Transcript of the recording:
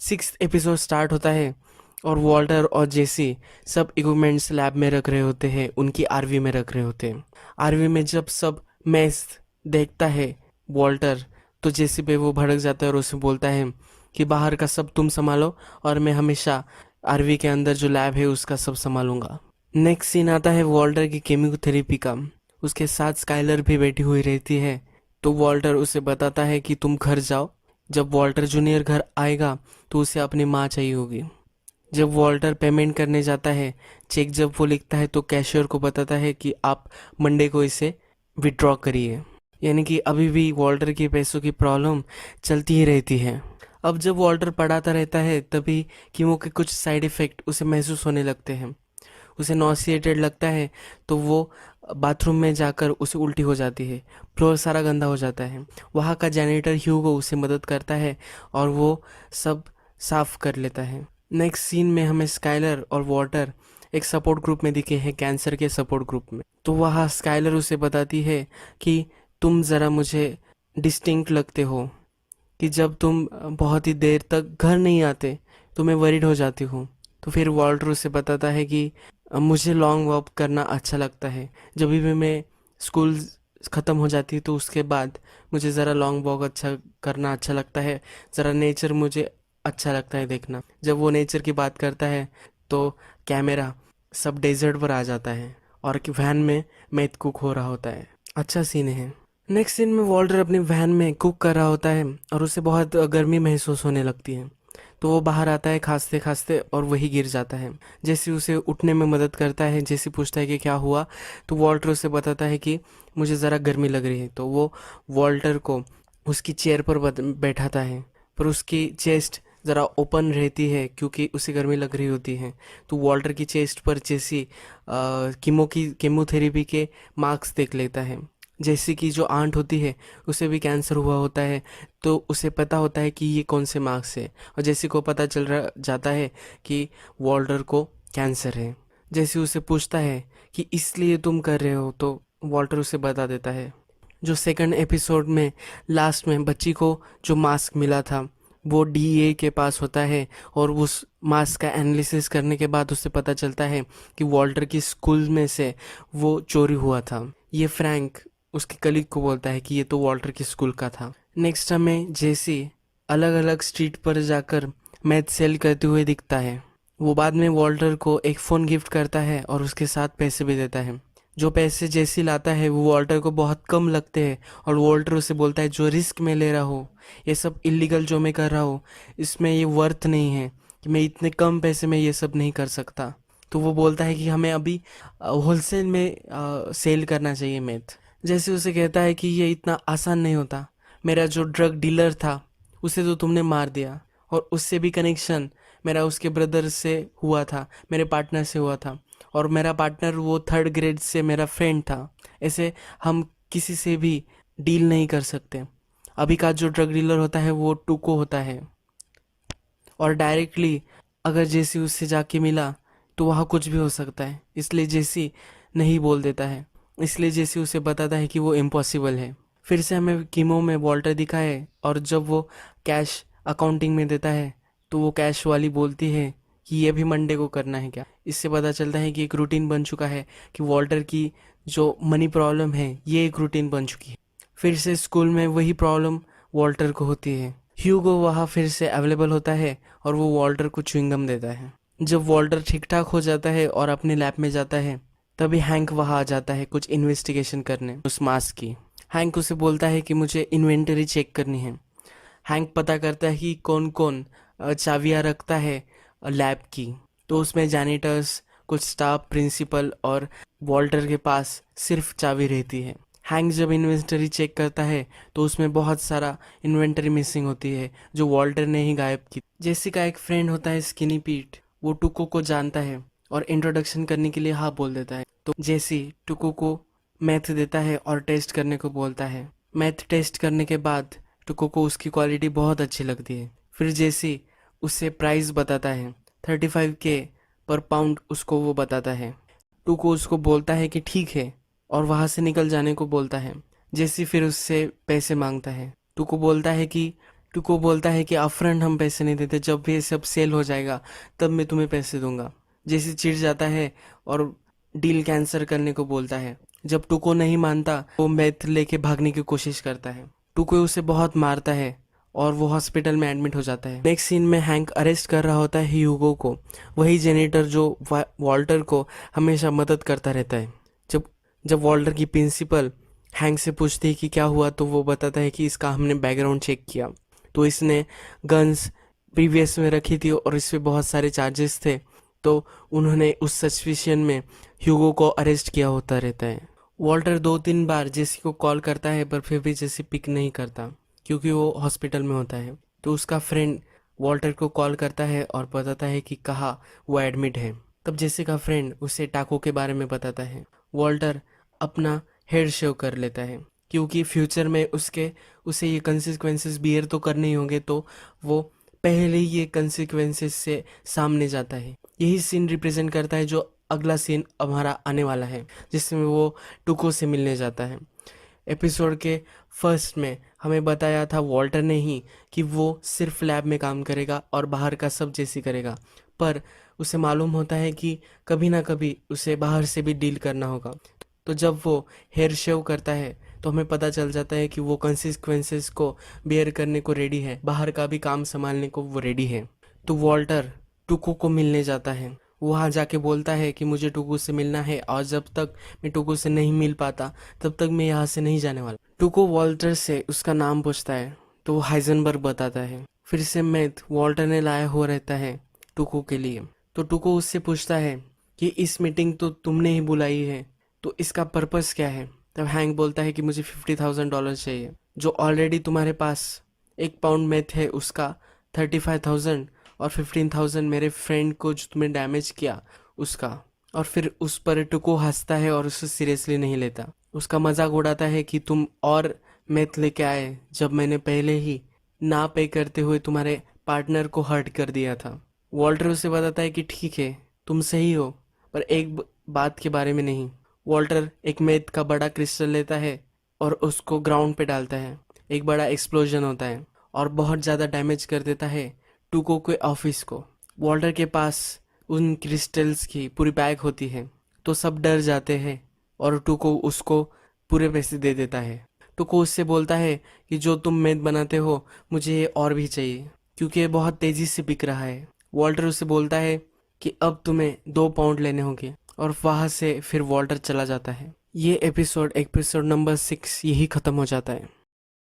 Sixth episode start होता है और वॉल्टर और जेसी सब इक्विपमेंट्स लैब में रख रहे होते हैं, उनकी आरवी में रख रहे होते हैं। आरवी में जब सब मैस देखता है वॉल्टर, तो जेसी पे वो भड़क जाता है और उसे बोलता है कि बाहर का सब तुम संभालो और मैं हमेशा आरवी के अंदर जो लैब है उसका सब संभालूंगा। नेक्स्ट सीन आता है वॉल्टर की केमियोथेरेपी का। उसके साथ स्काइलर भी बैठी हुई रहती है। तो वॉल्टर उसे बताता है कि तुम घर जाओ। जब वॉल्टर जूनियर घर आएगा तो उसे अपनी माँ चाहिए होगी। जब वॉल्टर पेमेंट करने जाता है, चेक जब वो लिखता है तो कैशियर को बताता है कि आप मंडे को इसे विड्रॉ करिए। यानी कि अभी भी वॉल्टर की पैसों की प्रॉब्लम चलती ही रहती है। अब जब वॉल्टर पढ़ाता रहता है तभी कीमो के कुछ साइड इफ़ेक्ट उसे महसूस होने लगते हैं। उसे नॉसिएटेड लगता है तो वो बाथरूम में जाकर उसे उल्टी हो जाती है। फ्लोर सारा गंदा हो जाता है। वहाँ का जैनिटर ह्यूगो उसे मदद करता है और वो सब साफ कर लेता है। नेक्स्ट सीन में हमें स्काइलर और वॉटर एक सपोर्ट ग्रुप में दिखे हैं, कैंसर के सपोर्ट ग्रुप में। तो वहाँ स्काइलर उसे बताती है कि तुम ज़रा मुझे डिस्टिंक्ट लगते हो, कि जब तुम बहुत ही देर तक घर नहीं आते तो मैं वरीड हो जाती हूँ। तो फिर वॉल्टर उसे बताता है कि मुझे लॉन्ग वॉक करना अच्छा लगता है। जब भी मैं स्कूल ख़त्म हो जाती है तो उसके बाद मुझे ज़रा लॉन्ग वॉक करना अच्छा लगता है। ज़रा नेचर मुझे अच्छा लगता है देखना। जब वो नेचर की बात करता है तो कैमरा सब डेजर्ट पर आ जाता है और वैन में मैथ कुक हो रहा होता है। अच्छा सीन है। नेक्स्ट सीन में वॉल्टर अपनी वैन में कुक कर रहा होता है और उसे बहुत गर्मी महसूस होने लगती है। तो वो बाहर आता है खांसते खांसते और वही गिर जाता है। जैसे उसे उठने में मदद करता है। जैसे पूछता है कि क्या हुआ, तो वॉल्टर उसे बताता है कि मुझे ज़रा गर्मी लग रही है। तो वो वॉल्टर को उसकी चेयर पर बैठाता है, पर उसकी चेस्ट ज़रा ओपन रहती है क्योंकि उसे गर्मी लग रही होती है। तो वॉल्टर की चेस्ट पर जैसी कीमोथेरेपी के मार्क्स देख लेता है। जैसे कि जो आंट होती है उसे भी कैंसर हुआ होता है, तो उसे पता होता है कि ये कौन से मार्क्स है। और जैसे को पता चल रहा जाता है कि वॉल्टर को कैंसर है। जैसे उसे पूछता है कि इसलिए तुम कर रहे हो, तो वॉल्टर उसे बता देता है। जो सेकंड एपिसोड में लास्ट में बच्ची को जो मास्क मिला था वो डीए के पास होता है और उस मास्क का एनालिसिस करने के बाद उसे पता चलता है कि वॉल्टर की स्कूल में से वो चोरी हुआ था। ये फ्रैंक उसके कलीग को बोलता है कि ये तो वॉल्टर की स्कूल का था। नेक्स्ट हमें जेसी अलग अलग स्ट्रीट पर जाकर मैथ सेल करते हुए दिखता है। वो बाद में वॉल्टर को एक फ़ोन गिफ्ट करता है और उसके साथ पैसे भी देता है। जो पैसे जेसी लाता है वो वॉल्टर को बहुत कम लगते हैं और वॉल्टर उसे बोलता है जो रिस्क मैं ले रहा हूँ, ये सब इलीगल जो मैं कर रहा हूँ, इसमें ये वर्थ नहीं है कि मैं इतने कम पैसे में ये सब नहीं कर सकता। तो वो बोलता है कि हमें अभी होलसेल में सेल करना चाहिए मैथ। जैसे उसे कहता है कि ये इतना आसान नहीं होता। मेरा जो ड्रग डीलर था उसे तो तुमने मार दिया, और उससे भी कनेक्शन मेरा उसके ब्रदर से हुआ था, मेरे पार्टनर से हुआ था, और मेरा पार्टनर वो थर्ड ग्रेड से मेरा फ्रेंड था। ऐसे हम किसी से भी डील नहीं कर सकते। अभी का जो ड्रग डीलर होता है वो टुको होता है, और डायरेक्टली अगर जेसी उससे जाके मिला तो वहाँ कुछ भी हो सकता है। इसलिए जेसी नहीं बोल देता है। इसलिए जेसी उसे बताता है कि वो इम्पॉसिबल है। फिर से हमें कीमो में वॉल्टर दिखा है, और जब वो कैश अकाउंटिंग में देता है तो वो कैश वाली बोलती है कि ये भी मंडे को करना है क्या। इससे पता चलता है कि एक रूटीन बन चुका है कि वॉल्टर की जो मनी प्रॉब्लम है ये एक रूटीन बन चुकी है। फिर से स्कूल में वही प्रॉब्लम वॉल्टर को होती है। ह्यूगो वहाँ फिर से अवेलेबल होता है और वो वॉल्टर को च्युइंगम देता है। जब वॉल्टर ठीक ठाक हो जाता है और अपने लैब में जाता है तभी हैंक वहाँ आ जाता है कुछ इन्वेस्टिगेशन करने उस मास्क की। हैंक उसे बोलता है कि मुझे इन्वेंटरी चेक करनी है। हैंक पता करता है कि कौन कौन चाबियाँ रखता है लैब की। तो उसमें जैनिटर्स, कुछ स्टाफ, प्रिंसिपल और वॉल्टर के पास सिर्फ चाबी रहती है। हैंक जब इन्वेंटरी चेक करता है तो उसमें बहुत सारा इन्वेंटरी मिसिंग होती है जो वॉल्टर ने ही गायब की। जेसी का एक फ्रेंड होता है स्किनी पीट, वो टुको को जानता है और इंट्रोडक्शन करने के लिए हाँ बोल देता है। तो जेसी टुको को मैथ देता है और टेस्ट करने को बोलता है। मैथ टेस्ट करने के बाद टुको को उसकी क्वालिटी बहुत अच्छी लगती है। फिर जेसी उससे प्राइस बताता है, 35K पर पाउंड उसको वो बताता है। टुको उसको बोलता है कि ठीक है और वहाँ से निकल जाने को बोलता है। जेसी फिर उससे पैसे मांगता है। टुको बोलता है कि टुको बोलता है कि अपफ्रंट हम पैसे नहीं देते, जब भी ये सब सेल हो जाएगा तब मैं तुम्हें पैसे दूंगा। जैसे चिढ़ जाता है और डील कैंसिल करने को बोलता है। जब टुको नहीं मानता वो मैथ लेके भागने की कोशिश करता है। टुको उसे बहुत मारता है और वो हॉस्पिटल में एडमिट हो जाता है। नेक्स्ट सीन में हैंक अरेस्ट कर रहा होता है ह्यूगो को, वही जेनिटर जो वॉल्टर को हमेशा मदद करता रहता है। जब जब वॉल्टर की प्रिंसिपल हैंक से पूछती है कि क्या हुआ, तो वो बताता है कि इसका हमने बैकग्राउंड चेक किया, तो इसने गन्स प्रीवियस में रखी थी और इस पे बहुत सारे चार्जेस थे, तो उन्होंने उस सस्पिशन में ह्यूगो को अरेस्ट किया होता रहता है। वॉल्टर 2-3 बार जेसी को कॉल करता है पर फिर भी जेसी पिक नहीं करता क्योंकि वो हॉस्पिटल में होता है। तो उसका फ्रेंड वॉल्टर को कॉल करता है और बताता है कि कहाँ वो एडमिट है। तब जेसी का फ्रेंड उसे टाको के बारे में बताता है। वॉल्टर अपना हेयर शेव कर लेता है क्योंकि फ्यूचर में उसे ये कंसिक्वेंसेस बियर तो करने ही होंगे, तो वो पहले ही ये कंसिक्वेंसेस से सामने जाता है। यही सीन रिप्रेजेंट करता है जो अगला सीन हमारा आने वाला है, जिसमें वो टुको से मिलने जाता है। एपिसोड के फर्स्ट में हमें बताया था वॉल्टर ने ही कि वो सिर्फ लैब में काम करेगा और बाहर का सब जेसी करेगा, पर उसे मालूम होता है कि कभी ना कभी उसे बाहर से भी डील करना होगा। तो जब वो हेयर शेव करता है तो हमें पता चल जाता है कि वो कंसिक्वेंसेस को बेयर करने को रेडी है, बाहर का भी काम संभालने को वो रेडी है। तो वॉल्टर टुको को मिलने जाता है। वहाँ जाके बोलता है कि मुझे टुको से मिलना है और जब तक मैं टुको से नहीं मिल पाता तब तक मैं यहाँ से नहीं जाने वाला। टुको वॉल्टर से उसका नाम पूछता है तो वो हाइजनबर्ग बताता है। फिर से मैथ वॉल्टर ने लाया हुआ रहता है टुको के लिए। तो टुको उससे पूछता है कि इस मीटिंग तो तुमने ही बुलाई है, तो इसका पर्पस क्या है। तब हैंक बोलता है कि मुझे $50,000 चाहिए, जो ऑलरेडी तुम्हारे पास 1 पाउंड मेथ है उसका 35,000 और 15,000 मेरे फ्रेंड को जो तुमने डैमेज किया उसका। और फिर उस पर टुको हंसता है और उसे सीरियसली नहीं लेता, उसका मजाक उड़ाता है कि तुम और मेथ लेके आए जब मैंने पहले ही ना पे करते हुए तुम्हारे पार्टनर को हर्ट कर दिया था। वॉल्टर उसे बताता है कि ठीक है तुम सही हो, पर एक बात के बारे में नहीं। वॉल्टर एक मेथ का बड़ा क्रिस्टल लेता है और उसको ग्राउंड पे डालता है। एक बड़ा एक्सप्लोजन होता है और बहुत ज़्यादा डैमेज कर देता है टुको के ऑफिस को। वॉल्टर के पास उन क्रिस्टल्स की पूरी बैग होती है, तो सब डर जाते हैं और टुको उसको पूरे पैसे दे देता है। टुको उससे बोलता है कि जो तुम मेथ बनाते हो मुझे ये और भी चाहिए क्योंकि ये बहुत तेज़ी से बिक रहा है। वॉल्टर उससे बोलता है कि अब तुम्हें 2 पाउंड लेने होंगे और वहाँ से फिर वॉल्टर चला जाता है। ये एपिसोड नंबर 6 यही ख़त्म हो जाता है।